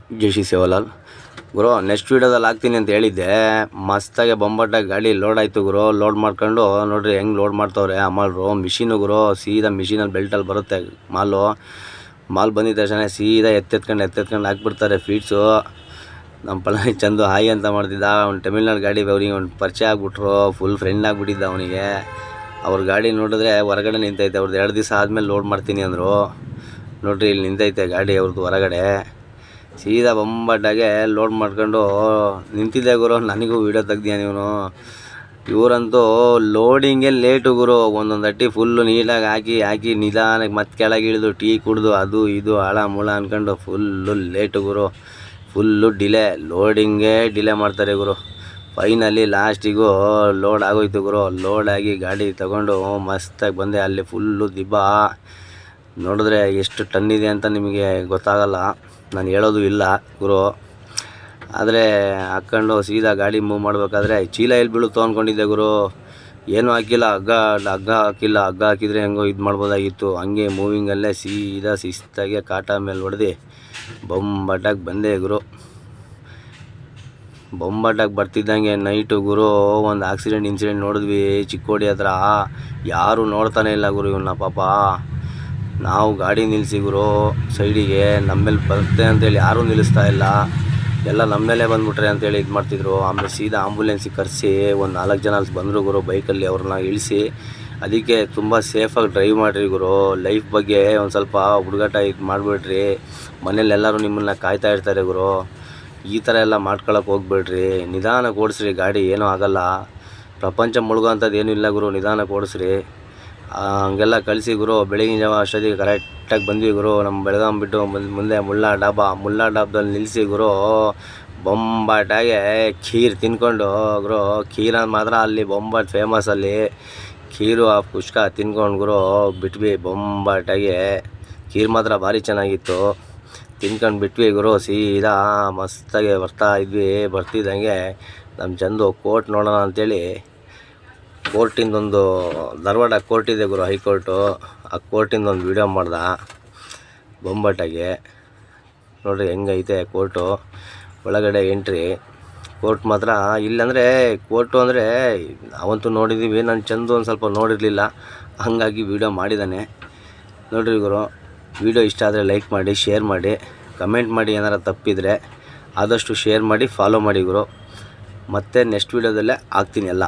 ಜೈ ಶ್ರೀ ಸೇವಾಲಾಲ್ ಗುರು. Next ವೀಡಿಯೋದಲ್ಲಿ ಹಾಕ್ತೀನಿ ಅಂತ ಹೇಳಿದ್ದೆ. ಮಸ್ತಾಗೆ ಬೊಂಬಾಟಾಗಿ ಗಾಡಿ ಲೋಡ್ ಆಯಿತು ಗುರು. ಲೋಡ್ ಮಾಡ್ಕೊಂಡು ನೋಡ್ರಿ ಹೆಂಗೆ ಲೋಡ್ ಮಾಡ್ತವ್ರೆ ಅಮಲ್ರು. ಮಿಷಿನು ಗುರು, ಸೀದಾ ಮಿಷಿನಲ್ಲಿ ಬೆಲ್ಟಲ್ಲಿ ಬರುತ್ತೆ ಮಾಲ್ ಬಂದಿದ್ದ ತಕ್ಷಣ ಸೀದಾ ಎತ್ತೆತ್ಕೊಂಡು ಹಾಕ್ಬಿಡ್ತಾರೆ ಫೀಡ್ಸು. ನಮ್ಮ ಪಳನಿ ಚಂದು ಹಾಯಿ ಅಂತ ಮಾಡ್ತಿದ್ದ. ಅವ್ನು ತಮಿಳ್ನಾಡು ಗಾಡಿ ಅವ್ರಿಗೆ ಅವ್ನು ಪರಿಚಯ ಆಗ್ಬಿಟ್ರು. ಫುಲ್ ಫ್ರೆಂಡ್ ಆಗಿಬಿಟ್ಟಿದ್ದ ಅವನಿಗೆ. ಅವ್ರ ಗಾಡಿ ನೋಡಿದ್ರೆ ಹೊರಗಡೆ ನಿಂತೈತೆ. ಅವ್ರದ್ದು 2 ದಿವಸ ಆದಮೇಲೆ ಲೋಡ್ ಮಾಡ್ತೀನಿ ಅಂದರು. ನೋಡ್ರಿ ಇಲ್ಲಿ ನಿಂತೈತೆ ಗಾಡಿ ಅವ್ರದ್ದು ಹೊರಗಡೆ. ಸೀದಾ ಬೊಂಬಾಟಾಗೆ ಲೋಡ್ ಮಾಡ್ಕೊಂಡು ನಿಂತಿದ್ದೆ ಗುರು. ನನಗೂ ವೀಡಿಯೋ ತೆಗ್ದೀಯ ನೀನು. ಇವರಂತೂ ಲೋಡಿಂಗೇ ಲೇಟು ಗುರು. ಒಂದೊಂದು ಅಟ್ಟಿ ಫುಲ್ಲು ನೀಟಾಗಿ ಹಾಕಿ ನಿಧಾನಕ್ಕೆ ಮತ್ತೆ ಕೆಳಗೆ ಇಳಿದು ಟೀ ಕುಡಿದು ಅದು ಇದು ಆಳ ಮೂಳ ಅಂದ್ಕೊಂಡು ಫುಲ್ಲು ಲೇಟು ಗುರು. ಫುಲ್ಲು ಡಿಲೇ, ಲೋಡಿಂಗೇ ಡಿಲೇ ಮಾಡ್ತಾರೆ ಗುರು. ಫೈನಲಿ ಲಾಸ್ಟಿಗೂ ಲೋಡ್ ಆಗೋಯ್ತು ಗುರು. ಲೋಡ್ ಆಗಿ ಗಾಡಿ ತಗೊಂಡು ಮಸ್ತಾಗಿ ಬಂದೆ. ಅಲ್ಲಿ ಫುಲ್ಲು ದಿಬ್ಬ ನೋಡಿದ್ರೆ ಎಷ್ಟು ಟನ್ ಇದೆ ಅಂತ ನಿಮಗೆ ಗೊತ್ತಾಗಲ್ಲ, ನಾನು ಹೇಳೋದು ಇಲ್ಲ ಗುರು. ಆದರೆ ಹಾಕ್ಕೊಂಡು ಸೀದಾ ಗಾಡಿ ಮೂವ್ ಮಾಡಬೇಕಾದ್ರೆ ಚೀಲ ಎಲ್ಲಿ ಬೀಳುತ್ತೋ ಅಂದ್ಕೊಂಡಿದ್ದೆ ಗುರು. ಏನೂ ಹಾಕಿಲ್ಲ, ಹಗ್ಗ ಹಾಕಿಲ್ಲ. ಹಗ್ಗ ಹಾಕಿದರೆ ಹೆಂಗೋ ಇದು ಮಾಡ್ಬೋದಾಗಿತ್ತು. ಹಂಗೆ ಮೂವಿಂಗಲ್ಲೇ ಸೀದಾ ಶಿಸ್ತಾಗೆ ಕಾಟ ಮೇಲೆ ಹೊಡೆದು ಬೊಂಬಾಟಾಗಿ ಬಂದೆ ಗುರು. ಬೊಂಬಾಟಾಗಿ ಬರ್ತಿದ್ದಂಗೆ ನೈಟು ಗುರು ಒಂದು ಇನ್ಸಿಡೆಂಟ್ ನೋಡಿದ್ವಿ ಚಿಕ್ಕೋಡಿ ಹತ್ರ. ಯಾರೂ ನೋಡ್ತಾನೆ ಇಲ್ಲ ಗುರು ಇವನ್ನ ಪಾಪ. ನಾವು ಗಾಡಿ ನಿಲ್ಲಿಸಿ ಗುರು ಸೈಡಿಗೆ, ನಮ್ಮೇಲೆ ಬರುತ್ತೆ ಅಂತೇಳಿ ಯಾರೂ ನಿಲ್ಲಿಸ್ತಾ ಇಲ್ಲ. ಎಲ್ಲ ನಮ್ಮ ಮೇಲೆ ಬಂದುಬಿಟ್ರೆ ಅಂತೇಳಿ ಇದು ಮಾಡ್ತಿದ್ರು. ಆಮೇಲೆ ಸೀದಾ ಆಂಬುಲೆನ್ಸಿಗೆ ಕರೆಸಿ ಒಂದು 4 ಜನ ಬಂದರು ಗುರು ಬೈಕಲ್ಲಿ. ಅವ್ರನ್ನ ಇಳಿಸಿ, ಅದಕ್ಕೆ ತುಂಬ ಸೇಫಾಗಿ ಡ್ರೈವ್ ಮಾಡಿರಿ ಗುರು. ಲೈಫ್ ಬಗ್ಗೆ ಒಂದು ಸ್ವಲ್ಪ ಹುಡುಗಾಟ ಇದು ಮಾಡಿಬಿಡ್ರಿ. ಮನೇಲಿ ಎಲ್ಲರೂ ನಿಮ್ಮನ್ನ ಕಾಯ್ತಾ ಇರ್ತಾರೆ ಗುರು. ಈ ಥರ ಎಲ್ಲ ಮಾಡ್ಕೊಳಕ್ಕೆ ಹೋಗ್ಬೇಡ್ರಿ. ನಿಧಾನಕ್ಕೆ ಓಡಿಸ್ರಿ ಗಾಡಿ, ಏನೂ ಆಗಲ್ಲ. ಪ್ರಪಂಚ ಮುಳುಗೋ ಅಂಥದ್ದು ಏನೂ ಇಲ್ಲ ಗುರು. ನಿಧಾನಕ್ಕೆ ಓಡಿಸ್ರಿ. ಹಂಗೆಲ್ಲ ಕಳಿಸಿ ಗುರು. ಬೆಳಗಿನ ಜಾವ ಅಷ್ಟೊತ್ತಿಗೆ ಕರೆಕ್ಟಾಗಿ ಬಂದ್ವಿ ಗುರು. ನಮ್ಮ ಬೆಳಗಾಂ ಬಿಟ್ಟು ಮುಂದೆ ಮುಲ್ಲಾ ಡಾಬದಲ್ಲಿ ನಿಲ್ಲಿಸಿ ಗುರು. ಬೊಂಬಾಟಾಗೆ ಖೀರ್ ತಿನ್ಕೊಂಡು ಗುರು. ಖೀರ್ ಮಾತ್ರ ಅಲ್ಲಿ ಬೊಂಬಾಟ್ ಫೇಮಸ್. ಅಲ್ಲಿ ಖೀರು ಆ ಕುಷ್ಕ ತಿನ್ಕೊಂಡು ಗುರು ಬಿಟ್ವಿ. ಬೊಂಬಾಟಾಗೆ ಖೀರ್ ಮಾತ್ರ ಭಾರಿ ಚೆನ್ನಾಗಿತ್ತು. ತಿನ್ಕೊಂಡು ಬಿಟ್ವಿ ಗುರು. ಸೀದಾ ಮಸ್ತಾಗೆ ಬರ್ತಿದ್ದಂಗೆ ನಮ್ಮ ಚಂದು ಕೋರ್ಟ್ ನೋಡೋಣ ಅಂಥೇಳಿ ಕೋರ್ಟಿಂದೊಂದು ಧಾರವಾಡ ಕೋರ್ಟ್ ಇದೆ ಗುರು, ಹೈಕೋರ್ಟು. ಆ ಕೋರ್ಟಿಂದೊಂದು ವೀಡಿಯೋ ಮಾಡ್ದೆ ಬೊಂಬಾಟಾಗೆ. ನೋಡಿರಿ ಹೆಂಗೈತೆ ಕೋರ್ಟು. ಒಳಗಡೆ ಎಂಟ್ರಿ. ಕೋರ್ಟ್ ಮಾತ್ರ ಇಲ್ಲಂದರೆ ಕೋರ್ಟು ಅಂದರೆ ನಾವಂತೂ ನೋಡಿದ್ದೀವಿ. ನನ್ನ ಚಂದು ಒಂದು ಸ್ವಲ್ಪ ನೋಡಿರಲಿಲ್ಲ, ಹಾಗಾಗಿ ವೀಡಿಯೋ ಮಾಡಿದ್ದಾನೆ. ನೋಡಿರಿ ಗುರು, ವೀಡಿಯೋ ಇಷ್ಟ ಆದರೆ ಲೈಕ್ ಮಾಡಿ, ಶೇರ್ ಮಾಡಿ, ಕಮೆಂಟ್ ಮಾಡಿ. ಏನಾರು ತಪ್ಪಿದರೆ ಆದಷ್ಟು ಶೇರ್ ಮಾಡಿ, ಫಾಲೋ ಮಾಡಿ ಗುರು. ಮತ್ತೆ ನೆಕ್ಸ್ಟ್ ವೀಡಿಯೋದಲ್ಲೇ ಹಾಕ್ತೀನಿ ಎಲ್ಲ.